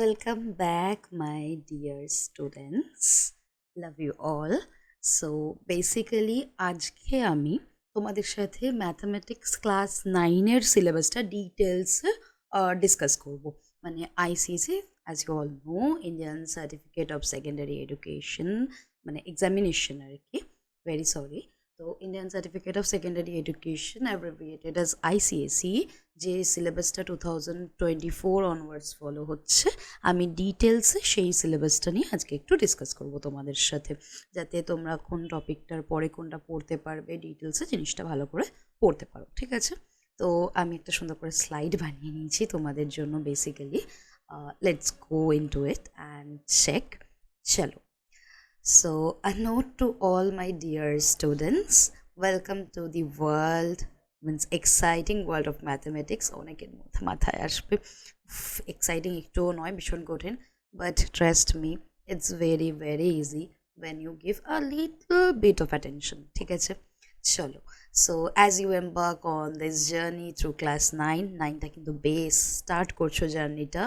Welcome back, my dear students. Love you all. So basically আজকে আমি তোমাদের সাথে ম্যাথামেটিক্স ক্লাস নাইনের সিলেবাসটা ডিটেলস ডিসকাস করব। মানে ICSE as you all know, Indian certificate of secondary education, মানে এক্সামিনেশন আর কি, ভেরি সরি। তো Indian certificate of secondary education abbreviated as ICSE, যে সিলেবাসটা 2024 অনওয়ার্ডস ফলো হচ্ছে, আমি ডিটেলসে সেই সিলেবাসটা নিয়ে আজকে একটু ডিসকাস করব তোমাদের সাথে, যাতে তোমরা কোন টপিকটার পরে কোনটা পড়তে পারবে, ডিটেলসে জিনিসটা ভালো করে পড়তে পারো, ঠিক আছে? তো আমি একটা সুন্দর করে স্লাইড বানিয়ে নিয়েছি তোমাদের জন্য। Basically let's go into it and check. চলো। So, a note to all my dear students, welcome to the world, means exciting world of mathematics. অনেকের মধ্যে মাথায় আসবে এক্সাইটিং একটুও নয়, ভীষণ কঠিন, but trust me, it's very very easy when you give a little bit of attention, ঠিক আছে? চলো। So as you embark on this journey through class 9, 9টা কিন্তু বেস স্টার্ট করছো জার্নিটা,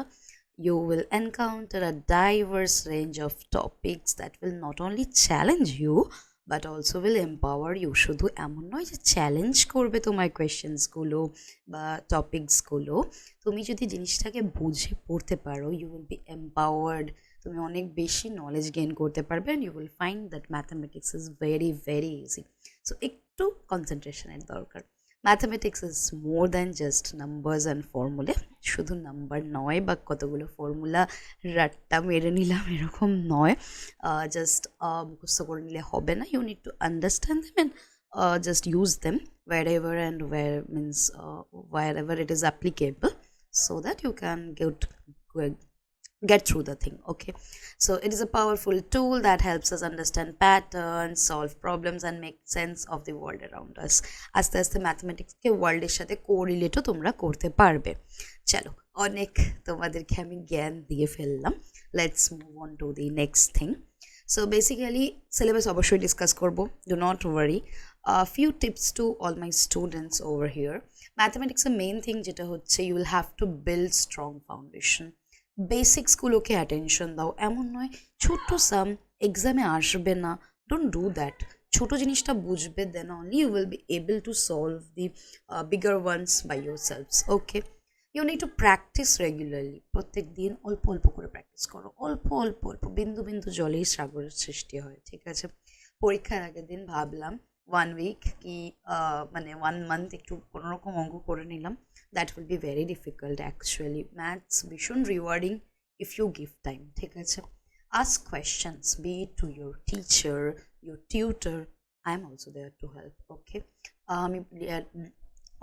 you will encounter a diverse range of topics that will not only challenge you but also will empower you. শুধু এমন নয় যে চ্যালেঞ্জ করবে তোমার কোয়েশ্চেন্সগুলো বা টপিকসগুলো, তুমি যদি জিনিসটাকে বুঝে পড়তে পারো, ইউ উইল বি এম্পাওয়ার্ড। তুমি অনেক বেশি নলেজ গেইন করতে পারবে and you will find that mathematics is very very easy. So একটু কনসেন্ট্রেশনের দরকার। Mathematics is more than just numbers and formulae. শুধু নাম্বার নয় বা কতগুলো ফর্মুলা রাট্টা মেরে নিলাম এরকম নয়, জাস্ট মুখস্থ করে নিলে হবে না। You need to understand them and just use them wherever and where means wherever it is applicable, so that you can get through the thing. Okay, so it is a powerful tool that helps us understand patterns, solve problems and make sense of the world around us. আস্তে আস্তে ম্যাথমেটিক্সকে ওয়ার্ল্ডের সাথে কোরিলেটও তোমরা করতে পারবে। চলো, অনেক তোমাদেরকে আমি জ্ঞান দিয়ে ফেললাম, let's move on to the next thing. So basically syllabus অবশ্যই ডিসকাস করবো, do not worry. Few tips to all my students over here. ম্যাথমেটিক্সের মেইন থিং যেটা হচ্ছে, you will have to build strong foundation. বেসিক্সগুলোকে attention দাও। এমন নয় ছোট্ট সাম এক্সামে আসবে না, ডোন্ট ডু দ্যাট। ছোটো জিনিসটা বুঝবে, then only you will be able to solve the bigger ones by your selves. Okay, you need to practice regularly. প্রত্যেক দিন অল্প অল্প করে প্র্যাকটিস করো, অল্প অল্প অল্প, বিন্দু বিন্দু জলেই সাগরের সৃষ্টি হয়, ঠিক আছে? পরীক্ষার আগের দিন ভাবলাম 1 উইক কি মানে 1 মান্থ একটু কোনোরকম অঙ্ক করে নিলাম। That will be very difficult actually. Maths ভীষণ rewarding if you give time, ঠিক আছে? Ask questions, be it to your teacher, your tutor, I am also there to help. Okay, আমি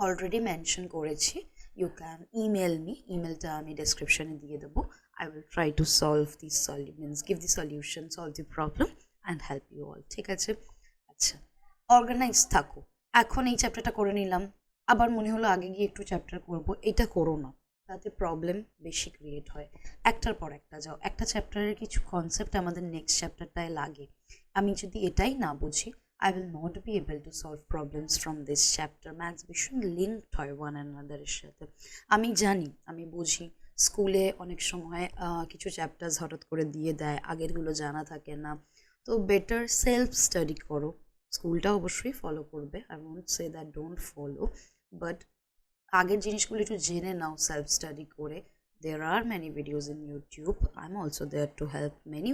অলরেডি মেনশন করেছি, ইউ ক্যান ইমেল মি, ইমেলটা আমি ডেসক্রিপশনে দিয়ে দেবো। I will try to solve the means give the solution, solve the problem and help you all, ঠিক আছে? আচ্ছা, অর্গানাইজ থাকো। এখন এই চ্যাপ্টারটা করে নিলাম, আবার মনে হলো আগে গিয়ে একটু চ্যাপ্টার করবো, এটা করো না, তাতে প্রবলেম বেশি ক্রিয়েট হয়। একটার পর একটা যাও, একটা চ্যাপ্টারের কিছু কনসেপ্ট আমাদের নেক্সট চ্যাপ্টারটায় লাগে। আমি যদি এটাই না বুঝি, I will not be able to solve problems from this chapter. Maths ভীষণ লিঙ্কড হয় ওয়ান অ্যানাদারের সাথে। আমি জানি, আমি বুঝি, স্কুলে অনেক সময় কিছু চ্যাপ্টার্স হঠাৎ করে দিয়ে দেয়, আগেরগুলো জানা থাকে না। তো বেটার সেলফ স্টাডি করো। স্কুলটা অবশ্যই ফলো করবে, I won't say that don't follow, but আগের জিনিসগুলো একটু জেনে নাও সেলফ স্টাডি করে। There are many videos in YouTube, I am also there to help many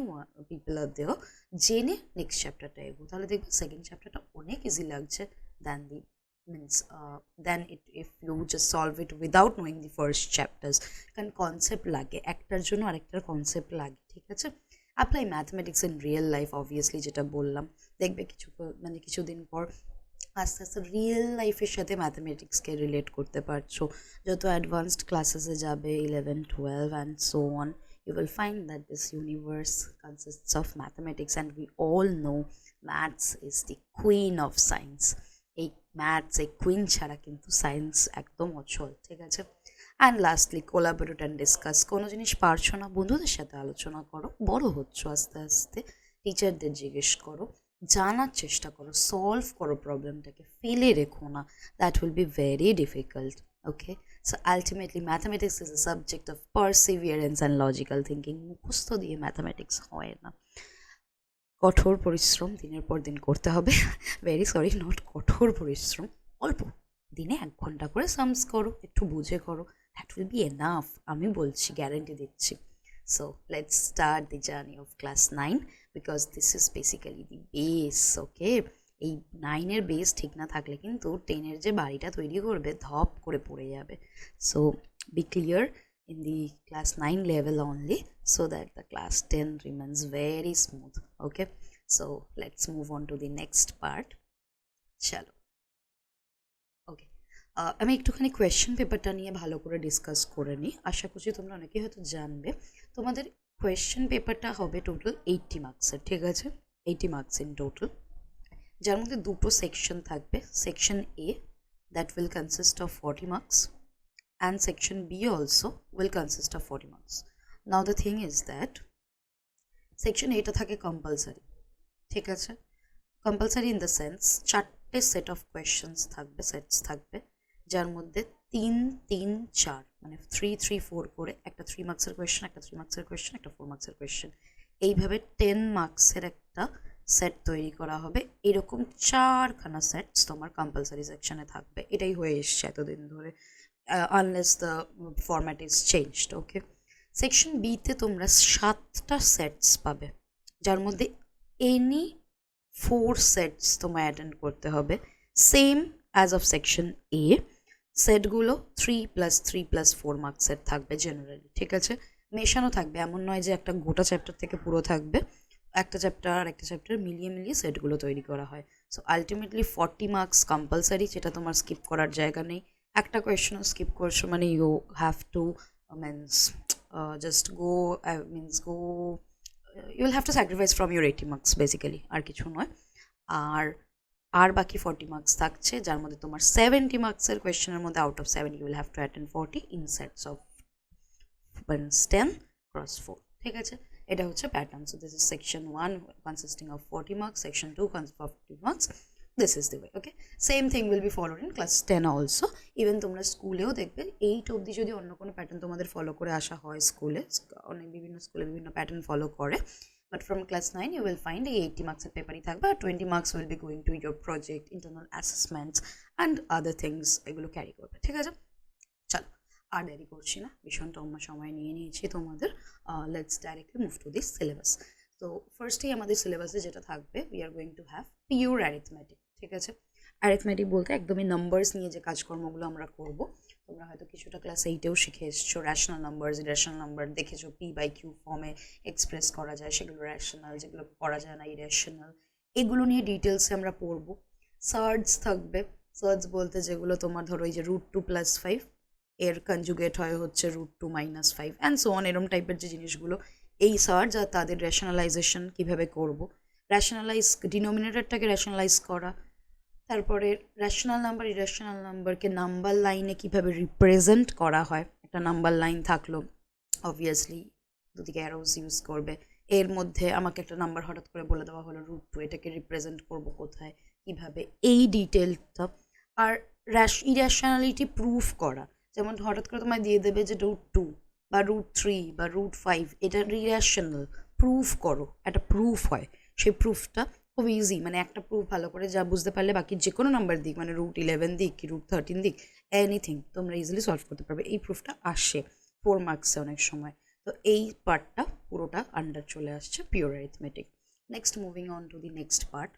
people are there. জেনে নেক্সট চ্যাপ্টারটা এগো, তাহলে দেখবে সেকেন্ড চ্যাপ্টারটা অনেক ইজি লাগছে than the means then it if you just solve it without knowing the first chapters, কারণ concept লাগে, একটার জন্য আরেকটার কনসেপ্ট লাগে, ঠিক আছে? Apply mathematics in real life, obviously যেটা বললাম, দেখবে কিছু মানে কিছুদিন পর আস্তে আস্তে রিয়েল লাইফের সাথে ম্যাথামেটিক্সকে রিলেট করতে পারছো। যত অ্যাডভান্সড ক্লাসেসে যাবে, 11, 12 and so on, you will find that this universe consists of mathematics, and we all know maths is the queen of science. এই ম্যাথস, এই কুইন ছাড়া কিন্তু সায়েন্স একদম অচল, ঠিক আছে? And lastly, collaborate and discuss. কোনো জিনিস পারছো না, বন্ধুদের সাথে আলোচনা করো। বড় হচ্ছ আস্তে আস্তে, টিচারদের জিজ্ঞেস করো, জানার চেষ্টা করো, সলভ করো প্রবলেমটাকে, ফেলে রেখো না। That will be very difficult. Okay, so ultimately mathematics is a subject of perseverance and logical thinking. মুখস্থ দিয়ে ম্যাথামেটিক্স হয় না, কঠোর পরিশ্রম দিনের পর দিন করতে হবে। ভেরি সরি, নট কঠোর পরিশ্রম, অল্প দিনে 1 ঘন্টা করে সামস করো, একটু বুঝে করো, দ্যাট উইল বি এনাফ। আমি বলছি, গ্যারেন্টি দিচ্ছি। So let's start the journey of class 9 because this is basically the base. Okay, এই 9-এর বেস ঠিক না থাকলে কিন্তু 10-এর যে বাড়িটা তৈরি করবে ধপ করে পড়ে যাবে। So be clear in the class 9 level only so that the class 10 remains very smooth. Okay, so let's move on to the next part. Chalo, okay, আমি একটুখানি কোয়েশ্চেন পেপারটা নিয়ে ভালো করে ডিসকাস করে নিই। আশা করছি তোমরা অনেকেই হয়তো জানবে তোমাদের কোয়েশ্চেন পেপারটা হবে টোটাল 80 মার্কসের, ঠিক আছে? 80 মার্কস ইন টোটাল, যার মধ্যে দুটো সেকশন থাকবে। Section A that will consist of 40 marks and section B also will consist of 40 marks. Now the thing is that section A টা থাকে compulsory, ঠিক আছে? compulsory in the sense 4টে set of questions থাকবে, sets থাকবে, যার মধ্যে 3 3 4 মানে 3 3 4 করে একটা 3 মার্কসের কোয়েশ্চেন, একটা 3 মার্কসের কোয়েশ্চেন, একটা 4 মার্কসের কোয়েশ্চেন, এইভাবে 10 মার্কসের একটা সেট তৈরি করা হবে। এরকম 4খানা সেটস তোমার কম্পালসারি সেকশনে থাকবে। এটাই হয়ে এসছে এতদিন ধরে, unless the format is changed. Okay, section B তে তোমরা 7টা সেটস পাবে, যার মধ্যে any 4 সেটস তোমায় অ্যাটেন্ড করতে হবে, same as of section A। সেটগুলো 3+3+4 মার্কসের থাকবে জেনারেলি, ঠিক আছে? মেশানো থাকবে, এমন নয় যে একটা গোটা চ্যাপ্টার থেকে পুরো থাকবে। একটা চ্যাপ্টার আর একটা চ্যাপ্টার মিলিয়ে মিলিয়ে সেটগুলো তৈরি করা হয়। সো আলটিমেটলি 40 মার্কস কম্পালসারি, যেটা তোমার স্কিপ করার জায়গা নেই। একটা কোয়েশ্চেনও স্কিপ করছো মানে you have to means just go you will have to sacrifice from your 80 marks basically, আর কিছু নয়। আর বাকি 40 মার্কস থাকছে, যার মধ্যে তোমার 70 মার্কসের কোয়েশ্চেনের মধ্যে out of 7 you will have to attend 40 in sets of 10 × 4, ঠিক আছে? এটা হচ্ছে pattern. So this is section 1 consisting of 40 marks, section 2 consisting of 50 marks. This is the way. Okay, same thing will be followed in class 10 also. Even তোমরা স্কুলেও দেখবে 8 অবধি যদি অন্য কোনো প্যাটার্ন তোমাদের ফলো করে আসা হয়, স্কুলে অনেক বিভিন্ন স্কুলে বিভিন্ন প্যাটার্ন ফলো করে, but from class 9 you will find এই 80 মার্কসের পেপারই থাকবে, আর 20 marks will be going to your project, internal assessments and other things, এগুলো ক্যারি করবে, ঠিক আছে? চলো, আর দেরি করছি না, ভীষণ সময় নিয়ে নিয়েছি তোমাদের। Let's directly move to this syllabus. তো ফার্স্টেই আমাদের সিলেবাসে যেটা থাকবে, we are going to have pure arithmetic, ঠিক আছে? অ্যারিথমেটিক বলতে একদমই নাম্বারস নিয়ে যে কাজকর্মগুলো আমরা করব। তোমরা হয়তো কিছুটা ক্লাস 8-এও শিখে এসছো র্যাশনাল নাম্বারস, ইরেশনাল নাম্বার দেখেছো, P/Q ফর্মে এক্সপ্রেস করা যায়, সেগুলো র্যাশনাল, যেগুলো করা যায় না ইরেশনাল, এগুলো নিয়ে ডিটেলসে আমরা পড়বো। সার্ডস থাকবে, সার্ডস বলতে যেগুলো তোমার ধরো এই যে √2 + 5 এর কনজুগেট হয় হচ্ছে √2 - 5 অ্যান্ড সো অন, এরম টাইপের যে জিনিসগুলো, এই সার্ডস আর তাদের রেশনালাইজেশন কীভাবে করবো, র্যাশনালাইজ ডিনোমিনেটরটাকে র্যাশনালাইজ করা, তারপরে র্যাশনাল নাম্বার ইরেশনাল নাম্বারকে নাম্বার লাইনে কীভাবে রিপ্রেজেন্ট করা হয়। একটা নাম্বার লাইন থাকলো, অবভিয়াসলি দুদিকে অ্যারোস ইউজ করবে। এর মধ্যে আমাকে একটা নাম্বার হঠাৎ করে বলে দেওয়া হলো √2, এটাকে রিপ্রেজেন্ট করব কোথায়, কীভাবে, এই ডিটেলটা। আর ইরেশনালিটি প্রুফ করা, যেমন হঠাৎ করে তোমায় দিয়ে দেবে যে √2 বা √3 বা √5, এটা ইরেশনাল, প্রুফ করো, একটা প্রুফ হয়, সেই প্রুফটা খুব ইজি। মানে একটা প্রুফ ভালো করে যা বুঝতে পারলে বাকি যে কোনো নাম্বার দিক, মানে √11 দিক কি √13 দিক, এনিথিং তোমরা ইজিলি সলভ করতে পারবে। এই প্রুফটা আসে 4 মার্কসে অনেক সময়। তো এই পার্টটা পুরোটা আন্ডার চলে আসছে pure arithmetic. Next moving on to the next part,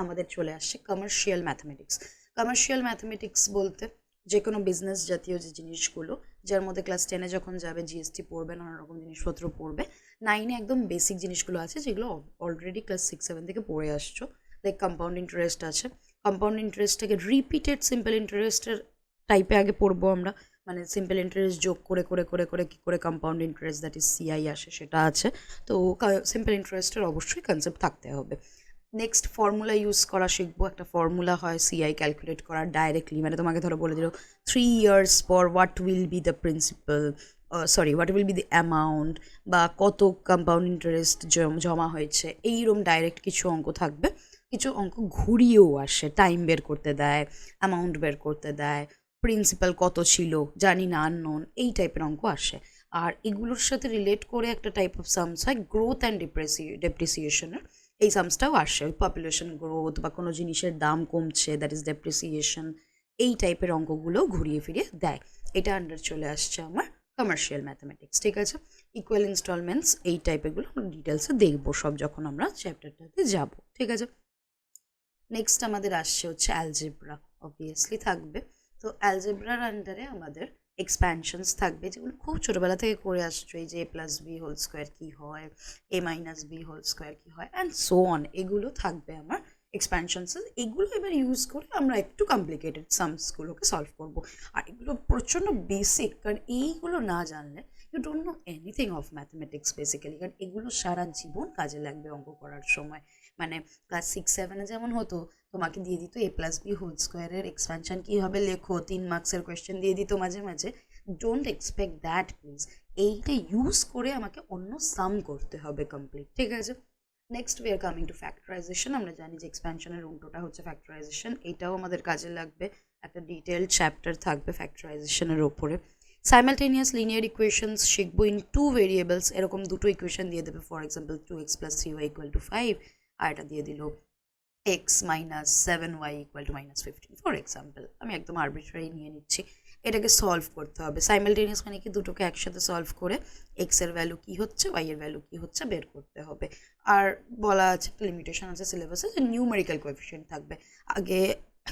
আমাদের চলে আসছে কমার্শিয়াল ম্যাথামেটিক্স। কমার্শিয়াল ম্যাথামেটিক্স বলতে যে কোনো বিজনেস জাতীয় যে জিনিসগুলো, যার মধ্যে ক্লাস 10-এ যখন যাবে জিএসটি পড়বে, নানা রকম জিনিসপত্র পড়বে। 9-এ একদম বেসিক জিনিসগুলো আছে যেগুলো অলরেডি ক্লাস 6-7 থেকে পড়ে আসছো, লাইক কম্পাউন্ড ইন্টারেস্ট আছে। কম্পাউন্ড ইন্টারেস্টটাকে রিপিটেড সিম্পল ইন্টারেস্টের টাইপে আগে পড়বো আমরা, মানে সিম্পল ইন্টারেস্ট যোগ করে করে করে করে কী করে compound interest that is CI আসে, সেটা আছে। তো সিম্পল ইন্টারেস্টের অবশ্যই কনসেপ্ট থাকতে হবে। নেক্সট ফর্মুলা ইউজ করা শিখবো। একটা ফর্মুলা হয় সিআই ক্যালকুলেট করা ডাইরেক্টলি, মানে তোমাকে ধরো বলে দিল 3 years পর what will be the principal, what will be the amount, বা কত কম্পাউন্ড ইন্টারেস্ট জমা হয়েছে, এইরকম ডাইরেক্ট কিছু অঙ্ক থাকবে। কিছু অঙ্ক ঘুরিয়েও আসে, টাইম বের করতে দেয়, অ্যামাউন্ট বের করতে দেয়, প্রিন্সিপাল কত ছিল জানি না, আননোন, এই টাইপের অঙ্ক আসে। আর এগুলোর সাথে রিলেট করে একটা টাইপ অফ সামস হয় গ্রোথ অ্যান্ড ডেপ্রিসিয়েশনের, এই সামসটাও আসে। ওই পপুলেশন গ্রোথ বা কোনো জিনিসের দাম কমছে, দ্যাট ইজ ডেপ্রিসিয়েশন, এই টাইপের অঙ্কগুলোও ঘুরিয়ে ফিরিয়ে দেয়। এটা আন্ডার চলে আসছে আমার কমার্শিয়াল ম্যাথামেটিক্স, ঠিক আছে। ইকুয়াল ইনস্টলমেন্টস এই টাইপেরগুলো আমরা ডিটেলসে দেখবো সব যখন আমরা চ্যাপ্টারটাতে যাব, ঠিক আছে। নেক্সট আমাদের আসছে হচ্ছে অ্যালজেব্রা, অবভিয়াসলি থাকবে। তো অ্যালজেব্রার আন্ডারে আমাদের এক্সপ্যানশনস থাকবে, যেগুলো খুব ছোটোবেলা থেকে করে আসছো, এই যে এ প্লাস বি হোল স্কোয়ার কী হয়, এ মাইনাস বি হোল স্কোয়ার কী হয়, অ্যান্ড সো অন, এগুলো থাকবে আমার এক্সপ্যানশনস। এগুলো এবার ইউজ করে আমরা একটু কমপ্লিকেটেড সামসগুলোকে সলভ করব। আর এগুলো প্রচণ্ড বেসিক, কারণ এইগুলো না জানলে you don't know anything of mathematics basically, কারণ এগুলো সারা জীবন কাজে লাগবে অঙ্ক করার সময়। মানে ক্লাস 6-7-এ যেমন হতো, তোমাকে দিয়ে দিত এ প্লাস বি হোল স্কোয়ারের এক্সপ্যানশন কী হবে লেখো, 3 মার্কসের কোয়েশ্চেন দিয়ে দিত মাঝে মাঝে। ডোন্ট এক্সপেক্ট দ্যাট প্লিজ, এইটা ইউজ করে আমাকে অন্য সাম করতে হবে কমপ্লিট, ঠিক আছে। Next we are coming to factorisation. আমরা জানি যে এক্সপ্যানশনের উল্টোটা হচ্ছে ফ্যাক্টরাইজেশন, এটাও আমাদের কাজে লাগবে, একটা ডিটেলড চ্যাপ্টার থাকবে ফ্যাক্টরাইজেশনের ওপরে। সাইমালটেনিয়াস লিনিয়ার ইকুয়েশনস শিখবো ইন 2 ভেরিয়েবলস, এরকম দুটো ইকুয়েশন দিয়ে দেবে, ফর এক্সাম্পল 2x + 3y = 5, আর এটা দিয়ে দিল x - 7y = -15, ফর এক্সাম্পল। আমি একদম আরবিট্রারি নিয়ে নিচ্ছি। এটাকে সলভ করতে হবে। সাইমালটেনিয়াস মানে কি, দুটোকে একসাথে সলভ করে x এর ভ্যালু কী হচ্ছে, y এর ভ্যালু কী হচ্ছে বের করতে হবে। আর বলা আছে, একটা লিমিটেশন আছে সিলেবাসে, যে নিউমেরিক্যাল কোএফিসিয়েন্ট থাকবে। আগে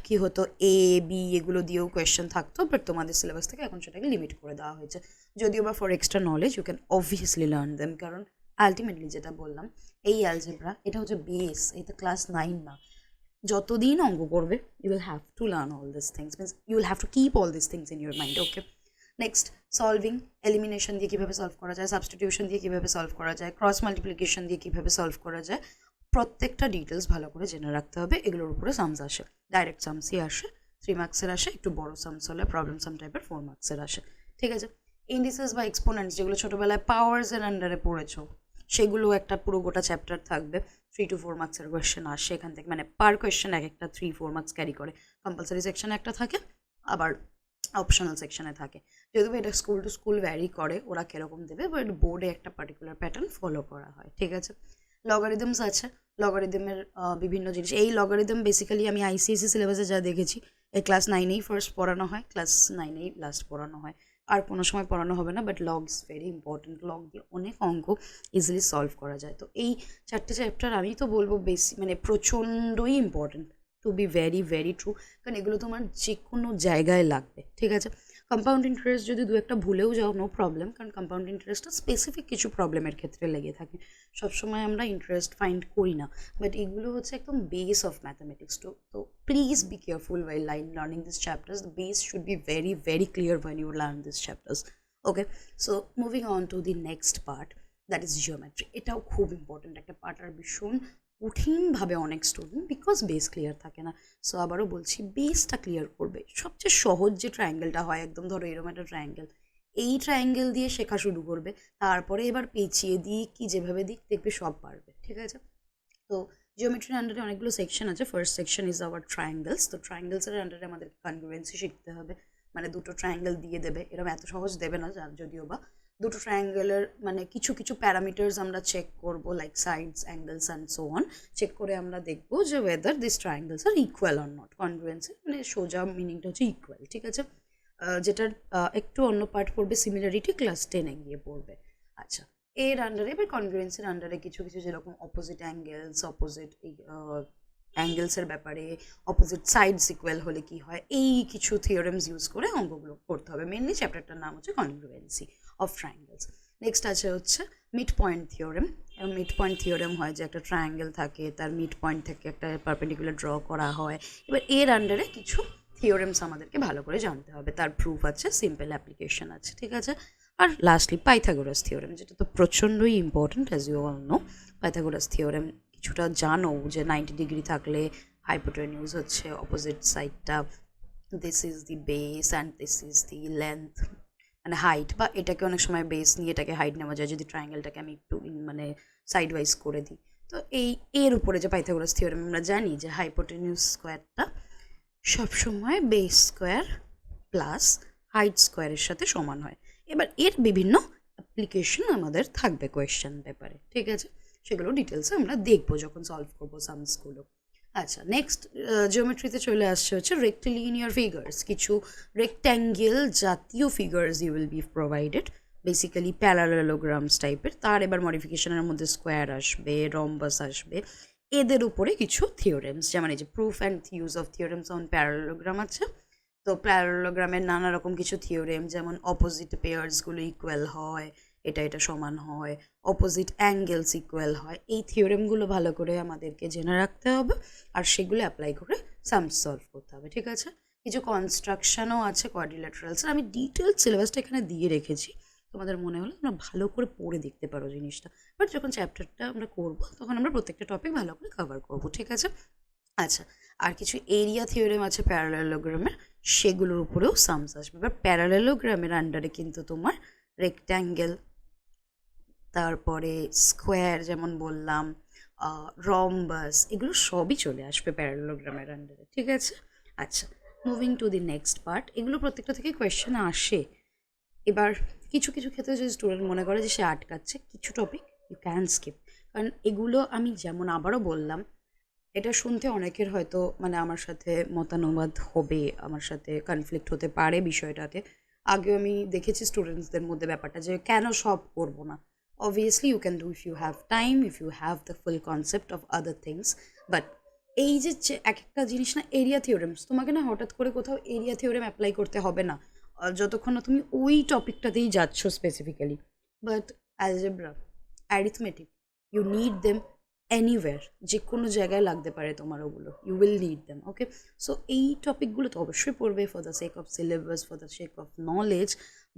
কি হতো, এ বি এগুলো দিয়েও কোয়েশ্চেন থাকতো, বাট তোমাদের সিলেবাস থেকে এখন সেটাকে লিমিট করে দেওয়া হয়েছে। যদিও বা for extra knowledge you can obviously learn them, কারণ আলটিমেটলি যেটা বললাম, এই অ্যালজেব্রা এটা হচ্ছে বেস, এটা ক্লাস 9 না। যতদিন অঙ্ক করবে you will have to learn all this things, means you will have to keep all this things in your mind, okay. Next solving, elimination দিয়ে কীভাবে সলভ করা যায়, সাবস্টিটিউশন দিয়ে কীভাবে সলভ করা যায়, ক্রস মাল্টিপ্লিকেশন দিয়ে কীভাবে সলভ করা যায়, প্রত্যেকটা ডিটেলস ভালো করে জেনে রাখতে হবে। এগুলোর উপরে সামস আসে, ডাইরেক্ট সামসই আসে, 3 মার্কসের আসে, একটু বড় সামস হলে প্রবলেম সাম টাইপের 4 মার্কসের আসে, ঠিক আছে। ইন্ডিসেস বা এক্সপোনেন্টস, যেগুলো ছোটোবেলায় পাওয়ার্সের আন্ডারে পড়েছো, সেগুলো একটা পুরো গোটা চ্যাপ্টার থাকবে, 3 to 4 মার্কসের কোয়েশ্চেন আসে এখান থেকে, মানে পার কোয়েশ্চেন এক একটা 3-4 মার্কস ক্যারি করে। কম্পালসারি সেকশনে একটা থাকে, আবার অপশনাল সেকশনে থাকে। যদিও এটা স্কুল টু স্কুল ভ্যারি করে ওরা কীরকম দেবে, বাট বোর্ডে একটা পার্টিকুলার প্যাটার্ন ফলো করা হয়, ঠিক আছে। লগারিদমস আছে, লগারিদমের বিভিন্ন জিনিস। এই লগারিদম বেসিক্যালি আমি আইসিএসসি সিলেবাসে যা দেখেছি, এই ক্লাস 9-এই ফার্স্ট পড়ানো হয়, ক্লাস 9-এই লাস্ট পড়ানো হয়, আর কোনো সময় পড়ানো হবে না। But log is very important, log দিয়ে অনেক অঙ্ক ইজিলি সলভ করা যায়। তো এই 4টে চ্যাপ্টার আমি তো বলবো বেশি, মানে প্রচণ্ডই important, to be very very true, কারণ এগুলো তোমার যে কোনো জায়গায় লাগবে, ঠিক আছে। কম্পাউন্ড ইন্টারেস্ট যদি দু একটা ভুলেও যাও, নো প্রবলেম, কারণ কম্পাউন্ড ইন্টারেস্টটা স্পেসিফিক কিছু প্রবলেমের ক্ষেত্রে লেগে থাকে, সবসময় আমরা ইন্টারেস্ট ফাইন্ড করি না, বাট এগুলো হচ্ছে একদম বেস অফ ম্যাথামেটিক্স। তো please be careful while learning these chapters. The base should be very very clear when you learn these chapters, okay. So moving on to the next part, that is geometry. এটাও খুব important একটা part, আর ভীষণ কঠিনভাবে অনেক student, because base clear থাকে না। So আবারও বলছি, বেসটা ক্লিয়ার করবে। সবচেয়ে সহজ যে ট্রায়াঙ্গেলটা হয়, একদম ধরো এরকম একটা ট্রায়াঙ্গেল, এই ট্রায়াঙ্গেল দিয়ে শেখা শুরু করবে, তারপরে এবার পেঁচিয়ে দিই কি যেভাবে দিক দেখবে সব পারবে, ঠিক আছে। তো জিওমেট্রির আন্ডারে অনেকগুলো সেকশন আছে। First section is our triangles. তো ট্রায়াঙ্গেলসের আন্ডারে আমাদের কনগ্রুয়েন্সি শিখতে হবে, মানে দুটো ট্রায়াঙ্গেল দিয়ে দেবে, এরকম এত সহজ দেবে না, যদিও বা দুটো ট্রায়াঙ্গেলের মানে কিছু কিছু প্যারামিটার্স আমরা চেক করব, like sides, angles and so on. Check করে আমরা দেখবো যে whether this triangles are equal or not. Congruency মানে সোজা মিনিংটা হচ্ছে ইকুয়াল, ঠিক আছে। যেটার একটু অন্য পার্ট পড়বে সিমিলারিটি, ক্লাস 10-এ গিয়ে পড়বে। আচ্ছা, এর আন্ডারে এবার কনগ্রুয়েন্সির আন্ডারে কিছু কিছু, যেরকম অপোজিট অ্যাঙ্গেলস, অপোজিট অ্যাঙ্গেলসের ব্যাপারে, অপোজিট সাইডস ইকুয়াল হলে কি হয়, এই কিছু থিওরেমস ইউজ করে অঙ্কগুলো করতে হবে। মেনলি চ্যাপ্টারটার নাম হচ্ছে কনগ্রুয়েন্সি অফ ট্রায়াঙ্গেলস। নেক্সট আছে হচ্ছে mid point theorem. Mid point theorem হয় যে একটা ট্রায়াঙ্গেল থাকে, তার মিড পয়েন্ট থেকে একটা পারপেন্ডিকুলার ড্র করা হয়। এবার এর আন্ডারে কিছু থিওরেমস আমাদেরকে ভালো করে জানতে হবে, তার প্রুফ আছে, সিম্পল অ্যাপ্লিকেশন আছে, ঠিক আছে। আর লাস্টলি পাইথাগোরাস থিওরেম, যেটা তো প্রচণ্ডই important, as you all know. Pythagoras theorem কিছুটা জানো যে 90 ডিগ্রি থাকলে হাইপোটেনিউজ হচ্ছে অপোজিট সাইডটা, this is the base and this is the length, মানে হাইট, বা এটাকে অনেক সময় বেস নিয়ে এটাকে হাইট নেওয়া যায় যদি ট্রায়াঙ্গেলটাকে আমি একটু মানে সাইড ওয়াইজ করে দিই। তো এর উপরে যে পাইথাগোরাস থিওরেম, আমরা জানি যে হাইপোটেনিউজ স্কোয়ারটা সবসময় বেস স্কোয়ার প্লাস হাইট স্কোয়ারের সাথে সমান হয়। এবার এর বিভিন্ন অ্যাপ্লিকেশন আমাদের থাকবে কোয়েশ্চেন পেপারে, ঠিক আছে? সেগুলো ডিটেলসে আমরা দেখবো যখন সলভ করবো সামসগুলো। আচ্ছা, নেক্সট জিওমেট্রিতে চলে আসছে হচ্ছে রেক্টিলিনিয়ার ফিগার্স। কিছু রেক্ট্যাঙ্গেল জাতীয় figures you will be provided, basically parallelograms টাইপের। তার এবার মডিফিকেশনের মধ্যে স্কোয়ার আসবে, রম্বাস আসবে। এদের উপরে কিছু থিওরেমস, যেমন এই যে proof and use of theorems on parallelogram আছে। তো প্যারালেলোগ্রামের নানা রকম কিছু থিওরেম, যেমন অপোজিট পেয়ার্সগুলো ইকুয়াল হয়, এটা সমান হয়, অপোজিট অ্যাঙ্গেলস ইকুয়াল হয়, এই থিওরেমগুলো ভালো করে আমাদেরকে জেনে রাখতে হবে আর সেগুলো অ্যাপ্লাই করে সামস সলভ করতে হবে, ঠিক আছে? কিছু কনস্ট্রাকশনও আছে কোয়াড্রিল্যাটারালস। আমি ডিটেলস সিলেবাসটা এখানে দিয়ে রেখেছি, তোমাদের মনে হলে তোমরা ভালো করে পড়ে দেখতে পারো জিনিসটা। বাট যখন চ্যাপ্টারটা আমরা করবো তখন আমরা প্রত্যেকটা টপিক ভালো করে কভার করবো, ঠিক আছে? আচ্ছা, আর কিছু এরিয়া থিওরেম আছে প্যারালেলোগ্রামের, সেগুলোর উপরেও সামস আসবে। এবার প্যারালেলোগ্রামের আন্ডারে কিন্তু তোমার রেক্ট্যাঙ্গেল, তারপরে স্কোয়ার যেমন বললাম, রম্বাস, এগুলো সবই চলে আসবে প্যারালেলোগ্রামের আন্ডারে, ঠিক আছে? আচ্ছা, moving to the next part. এগুলো প্রত্যেকটা থেকে কোয়েশ্চেন আসে। এবার কিছু কিছু ক্ষেত্রে যদি স্টুডেন্ট মনে করে যে সে আটকাচ্ছে, কিছু টপিক ইউ ক্যান স্কিপ, কারণ এগুলো আমি যেমন আবারও বললাম, এটা শুনতে অনেকের হয়তো মানে আমার সাথে মতানুবাদ হবে, আমার সাথে কনফ্লিক্ট হতে পারে বিষয়টাতে। আগেও আমি দেখেছি স্টুডেন্টসদের মধ্যে ব্যাপারটা যে কেন সব করবো না। Obviously you can do if you have time, if you have the full concept of other things. But এই যে এক একটা জিনিস না, এরিয়া থিওরেমস, তোমাকে না হঠাৎ করে কোথাও এরিয়া থিওরেম অ্যাপ্লাই করতে হবে না যতক্ষণ না তুমি ওই টপিকটাতেই যাচ্ছ specifically. But algebra, arithmetic, you need them anywhere, যে কোনো জায়গায় লাগতে পারে তোমার ওগুলো, you will need them, okay? So এই টপিকগুলো তো অবশ্যই পড়বে for the sake of syllabus, for the sake of knowledge,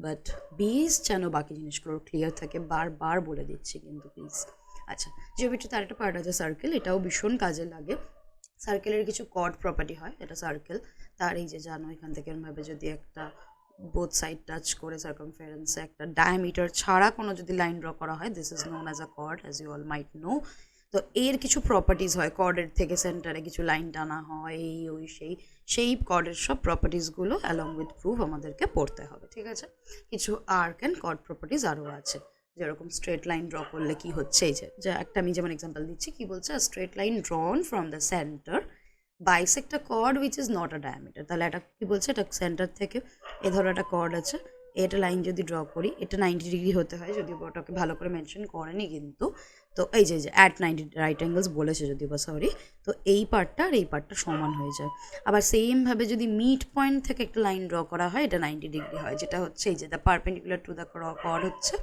but base যেন বাকি জিনিসগুলো ক্লিয়ার থাকে, বারবার বলে দিচ্ছি কিন্তু প্লিজ। আচ্ছা, জিওমেট্রি তার একটা পার্ট আছে সার্কেল, এটাও ভীষণ কাজে লাগে। সার্কেলের কিছু কর্ড প্রপার্টি হয়, এটা সার্কেল তার এই যে জানো এখান থেকে এরমভাবে যদি একটা বোথ সাইড টাচ করে সার্কামফারেন্সে একটা ডায়ামিটার ছাড়া কোনো যদি লাইন ড্র করা হয়, this is known as a chord, as you all might know. তো এর কিছু প্রপার্টিস হয়, কর্ডের থেকে সেন্টারে কিছু লাইন টানা হয়, এই ওই সেই কর্ডের সব প্রপার্টিসগুলো অ্যালং উইথ প্রুফ আমাদেরকে পড়তে হবে, ঠিক আছে? কিছু আর্ক অ্যান্ড কর্ড প্রপার্টিস আরও আছে, যেরকম স্ট্রেট লাইন ড্র করলে কি হচ্ছে, এই যে একটা আমি যেমন এক্সাম্পল দিচ্ছি, কি বলছে, straight line drawn from the centre bisect a chord which is not a diameter. তাহলে এটা কি বলছে, এটা সেন্টার থেকে এ ধরো একটা কর্ড আছে, এটা লাইন যদি ড্র করি, এটা 90 ডিগ্রি হতে হয়, যদিও ওটাকে ভালো করে মেনশন করেনি কিন্তু। তো এই যে অ্যাট 90 রাইট অ্যাঙ্গেলস বলেছে যদিও বা, সরি। তো এই পার্টটা আর এই পার্টটা সমান হয়ে যায়। আবার সেমভাবে যদি মিড পয়েন্ট থেকে একটা লাইন ড্র করা হয়, এটা 90 ডিগ্রি হয়, যেটা হচ্ছে এই যে the perpendicular to the chord হচ্ছে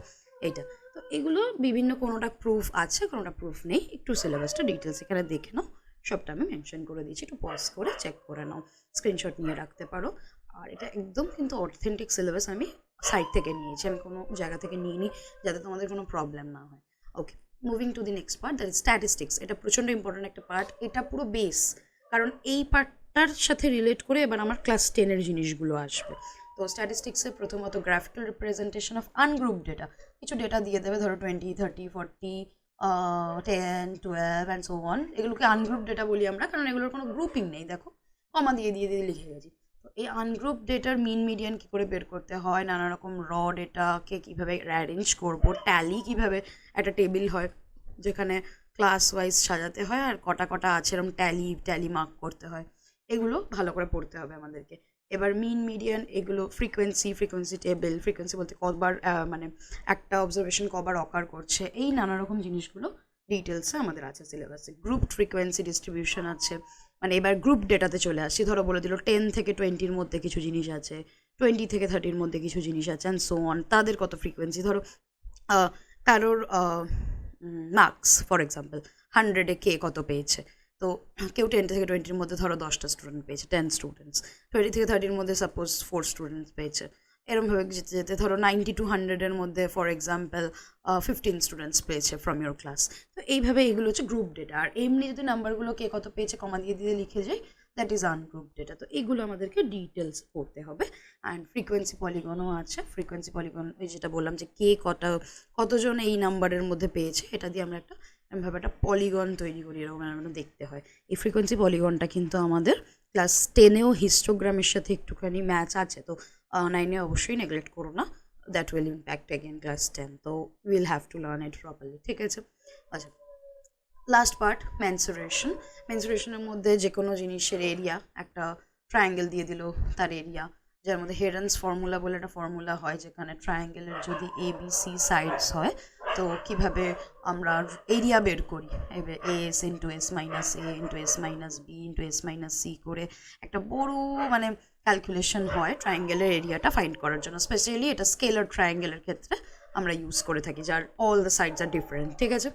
এইটা। তো এগুলো বিভিন্ন, কোনোটা প্রুফ আছে, কোনোটা প্রুফ নেই। একটু সিলেবাসটা ডিটেলস এখানে দেখে নাও, সবটা আমি মেনশন করে দিয়েছি, একটু পজ করে চেক করে নাও, স্ক্রিনশট নিয়ে রাখতে পারো। আর এটা একদম কিন্তু অথেন্টিক সিলেবাস, আমি সাইট থেকে নিয়েছি, আমি কোনো জায়গা থেকে নিইনি, যাতে তোমাদের কোনো প্রবলেম না হয়। Okay, moving to the next part, that is statistics. এটা প্রচণ্ড ইম্পর্টেন্ট একটা পার্ট, এটা পুরো বেস, কারণ এই পার্টটার সাথে রিলেট করে এবার আমার ক্লাস 10-এর জিনিসগুলো আসবে। তো স্ট্যাটিস্টিক্সে প্রথমত graphical representation of ungroup data, কিছু ডেটা দিয়ে দেবে, ধরো 20, 30, 40, 10, 12 অ্যান্ড সো অন। এগুলোকে আনগ্রুপ ডেটা বলি আমরা, কারণ এগুলোর কোনো গ্রুপিং নেই, দেখো কমা দিয়ে লিখে গেছি। তো এই আনগ্রুপ ডেটার মিন মিডিয়ান কী করে বের করতে হয়, নানা রকম ডেটাকে কীভাবে অ্যারেঞ্জ করবো, ট্যালি কীভাবে একটা টেবিল হয় যেখানে ক্লাস ওয়াইজ সাজাতে হয়, আর কটা কটা আছে এরকম ট্যালি মার্ক করতে হয়, এগুলো ভালো করে পড়তে হবে আমাদেরকে। এবার মিন মিডিয়ান, এগুলো ফ্রিকোয়েন্সি টেবিল, ফ্রিকোয়েন্সি বলতে কবার মানে একটা অবজারভেশন কবার অকার করছে, এই নানা রকম জিনিসগুলো ডিটেলসে আমাদের আছে সিলেবাসে। গ্রুপ ফ্রিকোয়েন্সি ডিস্ট্রিবিউশন আছে, মানে এবার গ্রুপ ডেটাতে চলে আসছি, ধরো বলে দিল 10 থেকে 20-র মধ্যে কিছু জিনিস আছে, 20 থেকে 30-র মধ্যে কিছু জিনিস আছে, অ্যান্ড সো অন। তাদের কত ফ্রিকোয়েন্সি, ধরো কারোর মার্কস ফর এক্সাম্পল 100-এ কে কত পেয়েছে, তো কেউ 10 থেকে 20-র মধ্যে ধরো 10টা স্টুডেন্ট পেয়েছে, 10 স্টুডেন্টস, 20 থেকে 30-র মধ্যে সাপোজ 4 স্টুডেন্টস পেয়েছে, এরমভাবে যেতে যেতে ধরো 90 to 100-এর মধ্যে ফর এক্সাম্পল 15 স্টুডেন্টস পেয়েছে ফ্রম ইউর ক্লাস। তো এইভাবে এগুলো হচ্ছে গ্রুপ ডেটা। আর এমনি যদি নাম্বারগুলো কে কত পেয়েছে কমা দিয়ে লিখে যায়, দ্যাট ইজ আনগ্রুপ ডেটা। তো এগুলো আমাদেরকে ডিটেলস পড়তে হবে। অ্যান্ড ফ্রিকোয়েন্সি পলিগনও আছে, ফ্রিকোয়েন্সি পলিগন ওই যেটা বললাম যে কে কতজন এই নাম্বারের মধ্যে পেয়েছে, এটা দিয়ে আমরা একটা এরকমভাবে একটা পলিগন তৈরি করি, এরকম এরকম দেখতে হয়। এই ফ্রিকোয়েন্সি পলিগনটা কিন্তু আমাদের ক্লাস 10-এও হিস্টোগ্রামের সাথে একটুখানি ম্যাচ আছে, তো 9-এ অবশ্যই নেগলেক্ট করো না, that will impact again class 10, তো will have to learn it properly, ঠিক আছে? আচ্ছা, লাস্ট পার্ট মেন্সুরেশন। মেন্সুরেশনের মধ্যে যে কোনো জিনিসের এরিয়া, একটা ট্রায়াঙ্গেল দিয়ে দিল তার এরিয়া, যার মধ্যে হেডেন্স ফর্মুলা বলে একটা ফর্মুলা হয়, যেখানে ট্রায়াঙ্গেলের যদি ABC সাইডস হয়, তো কিভাবে আমরা এরিয়া বের করি, s into s minus a into s minus b into s minus c করে একটা বড় মানে ক্যালকুলেশন হয় ট্রায়াঙ্গেলের এরিয়াটা ফাইন্ড করার জন্য। স্পেশালি এটা স্কেলার ট্রায়াঙ্গেলের ক্ষেত্রে আমরা ইউজ করে থাকি, যার all the sides are different, ঠিক আছে?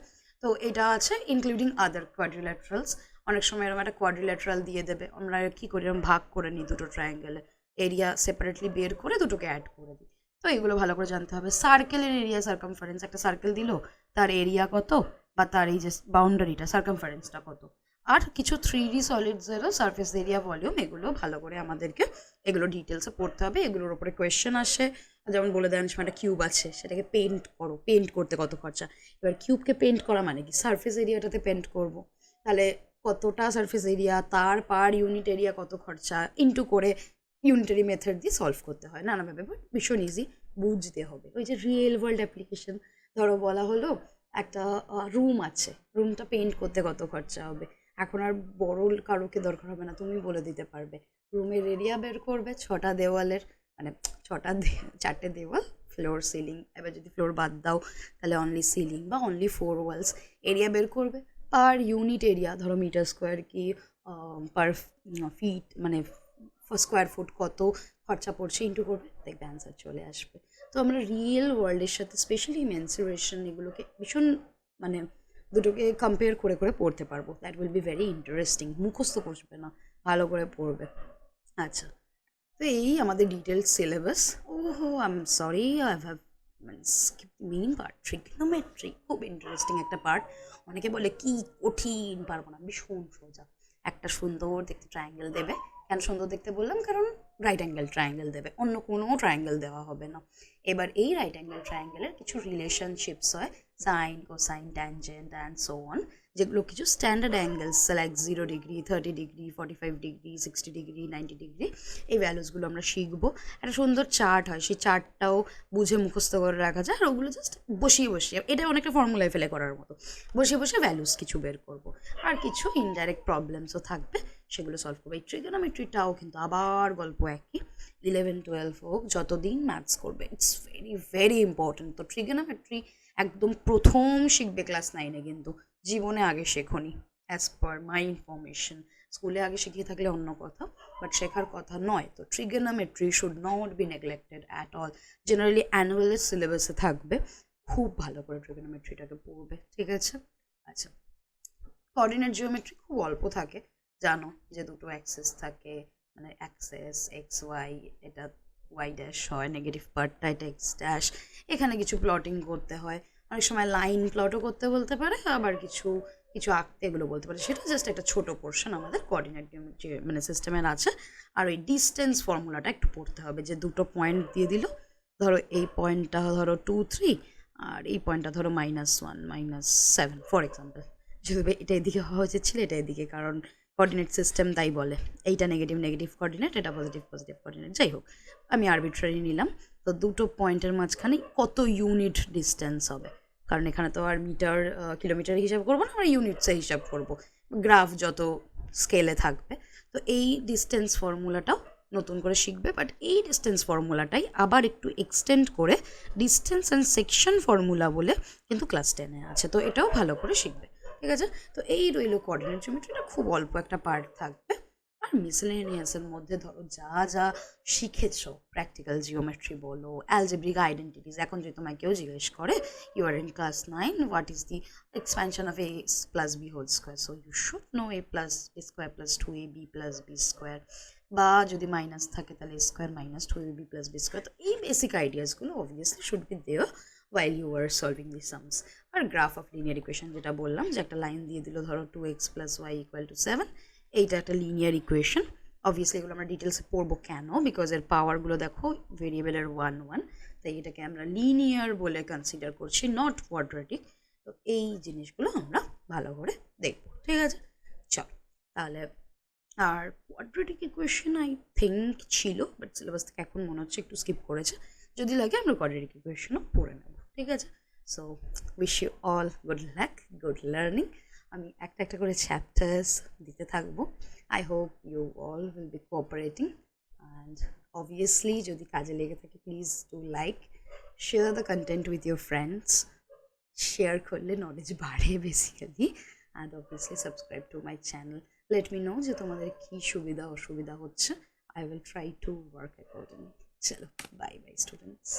তো এটা আছে ইনক্লুডিং আদার কোয়াড্রিল্যাটারালস। অনেক সময় এরকম একটা কোয়াড্রিল্যাটারাল দিয়ে দেবে, আমরা কী করি, এরকম ভাগ করে নিই দুটো ট্রায়াঙ্গেলে, এরিয়া সেপারেটলি বের করে দুটোকে অ্যাড করে দিই। তো এগুলো ভালো করে জানতে হবে। সার্কেলের এরিয়া সার্কামফারেন্স, একটা সার্কেল দিল, তার এরিয়া কত, বা তার এই যে বাউন্ডারিটা সার্কামফারেন্সটা কত। আর কিছু 3D সলিডসেরও সারফেস এরিয়া ভলিউম, এগুলো ভালো করে আমাদেরকে এগুলো ডিটেলসে পড়তে হবে। এগুলোর উপরে কোয়েশ্চেন আসে, যেমন বলে দেন সময় একটা কিউব আছে, সেটাকে পেন্ট করো, পেন্ট করতে কত খরচা। এবার কিউবকে পেন্ট করা মানে কি, সারফেস এরিয়াটাতে পেন্ট করব, তাহলে কতটা সারফেস এরিয়া, তার পার ইউনিট এরিয়া কত খরচা, ইন্টু করে ইউনিটারি মেথড দিয়ে সলভ করতে হয় নানাভাবে, বাট ভীষণ ইজি, বুঝতে হবে। ওই যে রিয়েল ওয়ার্ল্ড অ্যাপ্লিকেশন, ধরো বলা হলো একটা রুম আছে, রুমটা পেন্ট করতে কত খরচা হবে, এখন আর বড় কারোকে দরকার হবে না, তুমি বলে দিতে পারবে। রুমের এরিয়া বের করবে, 6টা দেওয়ালের, মানে 4টে দেওয়াল, ফ্লোর সিলিং, এবার যদি ফ্লোর বাদ দাও তাহলে অনলি সিলিং বা অনলি 4 ওয়ালস, এরিয়া বের করবে। পার ইউনিট এরিয়া, ধরো মিটার স্কোয়ার কি পার ফিট, মানে স্কোয়ার ফুট কত খরচা পড়ছে, ইন্টু করবে, দেখবে অ্যান্সার চলে আসবে। তো আমরা রিয়েল ওয়ার্ল্ডের সাথে স্পেশালি মেন্সুরেশন এগুলোকে ভীষণ মানে দুটোকে কম্পেয়ার করে করে পড়তে পারবো। That will be very interesting, মুখস্থ করবে না, ভালো করে পড়বে। আচ্ছা, তো এই আমাদের ডিটেলস সিলেবাস। ওহো, I am sorry, I have মানে স্কিপ মেইন পার্ট, ট্রিগনোমেট্রি, খুব ইন্টারেস্টিং একটা পার্ট। অনেকে বলে কি কঠিন, পারবো না, ভীষণ সোজা। একটা সুন্দর দেখতে ট্রায়াঙ্গেল দেবে, কেন সুন্দর দেখতে বললাম, কারণ রাইট অ্যাঙ্গেল ট্রায়াঙ্গেল দেবে, অন্য কোনো ট্রায়াঙ্গেল দেওয়া হবে না। এবার এই রাইট অ্যাঙ্গেল ট্রায়াঙ্গেলের কিছু রিলেশনশিপস হয়, sine, cosine, tangent and so on, যেগুলো কিছু standard angles like 0 degree, 30 degree, 45 degree, 60 degree, 90 degree, এই ভ্যালুসগুলো আমরা শিখবো। একটা সুন্দর চার্ট হয়, সেই চার্টটাও বুঝে মুখস্থ করে রাখা যায়, আর ওগুলো জাস্ট বসিয়ে বসিয়ে, এটা অনেকটা ফর্মুলায় ফেলে করার মতো, বসিয়ে বসে ভ্যালুস কিছু বের করবো। আর কিছু ইনডাইরেক্ট প্রবলেমসও থাকবে, সেগুলো সলভ করবো। এই ট্রিগোনোমেট্রিটাও কিন্তু আবার গল্প একই, 11-12 হোক, যতদিন ম্যাথস করবে, ইটস ভেরি ভেরি ইম্পর্টেন্ট। তো ট্রিগোনোমেট্রি একদম প্রথম শিখবে ক্লাস 9-এ, কিন্তু জীবনে আগে শেখনি, অ্যাজ পার মাই ইনফরমেশন। স্কুলে আগে শিখিয়ে থাকলে অন্য কথা, বাট শেখার কথা নয়। তো trigonometry should not be neglected at all. Generally অ্যানুয়ালের সিলেবাসে থাকবে, খুব ভালো করে ট্রিগোনোমেট্রিটাকে পড়বে, ঠিক আছে? আচ্ছা, কোঅর্ডিনেট জিওমেট্রি খুব অল্প থাকে, জানো যে দুটো অ্যাক্সেস থাকে, মানে অ্যাক্সেস এক্স ওয়াই, এটা ওয়াই ড্যাশ হয়, নেগেটিভ পার্টটা এটা এক্স ড্যাশ, এখানে কিছু প্লটিং করতে হয়, অনেক সময় লাইন প্লটও করতে বলতে পারে, আবার কিছু কিছু আঁকতে এগুলো বলতে পারে। সেটা জাস্ট একটা ছোটো পোর্শন আমাদের কোঅর্ডিনেট মানে সিস্টেমের আছে। আর ওই ডিস্টেন্স ফর্মুলাটা একটু পড়তে হবে, যে দুটো পয়েন্ট দিয়ে দিল, ধরো এই পয়েন্টটা ধরো 2, 3, আর এই পয়েন্টটা ধরো -1, -7 ফর এক্সাম্পল। যদি এটা এদিকে হওয়া উচিত ছিল, এটা এদিকে, কারণ কোঅর্ডিনেট সিস্টেম তাই বলে, এইটা নেগেটিভ নেগেটিভ কোঅর্ডিনেট, এটা পজিটিভ পজিটিভ কোঅর্ডিনেট, যাই হোক আমি আরবিট্রারি নিলাম। তো দুটো পয়েন্টের মাঝখানে কত ইউনিট ডিস্টেন্স হবে, কারণ এখানে তো আর মিটার কিলোমিটার হিসাব করবো না, আমরা ইউনিটসে হিসাব করবো, গ্রাফ যত স্কেলে থাকবে। তো এই ডিস্টেন্স ফর্মুলাটাও নতুন করে শিখবে, বাট এই ডিস্টেন্স ফর্মুলাটাই আবার একটু এক্সটেন্ড করে ডিস্টেন্স অ্যান্ড সেকশন ফর্মুলা বলে কিন্তু ক্লাস 10-এ আছে, তো এটাও ভালো করে শিখবে, ঠিক আছে? তো এই রইল কোঅর্ডিনেট জিওমেট্রিটা, খুব অল্প একটা পার্ট থাকবে। আর মিসেলেনিয়াসের মধ্যে ধরো যা যা শিখেছো, প্র্যাকটিক্যাল জিওমেট্রি বলো, অ্যালজেব্রিক আইডেন্টিটিস, এখন যদি তোমায় কেউ জিজ্ঞেস করে you are in class 9, what is the expansion of a plus b whole square, so you should know a plus b square plus 2ab plus b square, বা যদি minus থাকে তাহলে a square minus 2ab plus b square. তো এই basic আইডিয়াসগুলো obviously should be there while you were solving the sums. R graph of linear equation, যেটা বললাম যে একটা লাইন দিয়ে দিল, ধরো 2x + y = 7, এইটা একটা লিনিয়ার ইকুয়েশন। অবভিয়াসলি এগুলো আমরা ডিটেলসে পড়বো, কেন, বিকজ এর পাওয়ারগুলো দেখো ভেরিয়েবলের 1 1, তাই এটাকে আমরা লিনিয়ার বলে কনসিডার করছি, নট কোয়াড্রেটিক। তো এই জিনিসগুলো আমরা ভালো করে দেখবো, ঠিক আছে? চলো তাহলে। আর কোয়াড্রেটিক ইকুয়েশন আই থিঙ্ক ছিল, বাট সিলেবাস থেকে এখন মনে হচ্ছে একটু স্কিপ করেছে। যদি লাগে আমরা কোয়াড্রেটিক ইকুয়েশনও পড়ে নেব, ঠিক আছে? So wish you all good luck, good learning. আমি একটা একটা করে চ্যাপ্টার্স দিতে থাকবো। I hope you all will be cooperating, and obviously যদি কাজে লেগে থাকে please do like, share the content with your friends. Share করলে নলেজ বাড়ে basically, and obviously subscribe to my channel. Let me know যে তোমাদের কী সুবিধা অসুবিধা হচ্ছে। I will try to work accordingly. চলো, বাই বাই স্টুডেন্টস।